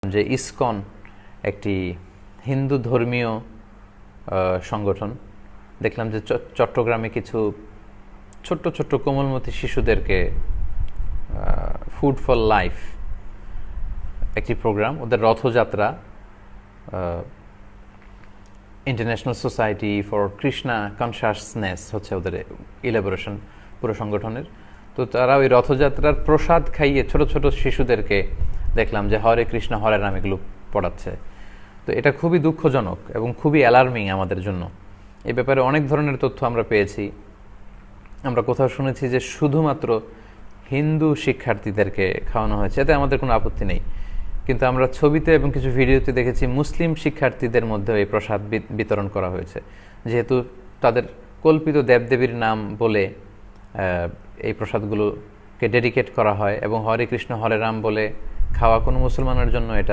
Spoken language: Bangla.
যে ইসকন একটি হিন্দু ধর্মীয় সংগঠন। দেখলাম যে চট্টগ্রামে কিছু ছোট্ট ছোট্ট কোমলমতি শিশুদেরকে ফুড ফর লাইফ একটি প্রোগ্রাম, ওদের Rathayatra, international society for Krishna consciousness হচ্ছে ওদের ইলাবোরেশন পুরো সংগঠনের। তো তারা ওই রথযাত্রার প্রসাদ খাইয়ে ছোট ছোট শিশুদেরকে দেখলাম যে হরে কৃষ্ণ হরে রাম এগুলো পড়াচ্ছে। তো এটা খুবই দুঃখজনক এবং খুবই অ্যালার্মিং আমাদের জন্য। এই ব্যাপারে অনেক ধরনের তথ্য আমরা পেয়েছি। আমরা কোথাও শুনেছি যে শুধুমাত্র হিন্দু শিক্ষার্থীদেরকে খাওয়ানো হয়েছে, এতে আমাদের কোনো আপত্তি নেই। কিন্তু আমরা ছবিতে এবং কিছু ভিডিওতে দেখেছি মুসলিম শিক্ষার্থীদের মধ্যে এই প্রসাদ বিতরণ করা হয়েছে, যেহেতু তাদের কল্পিত দেবদেবীর নাম বলে এই প্রসাদগুলোকে ডেডিকেট করা হয় এবং হরে কৃষ্ণ হরে রাম বলে খাওয়া কোনো মুসলমানের জন্য এটা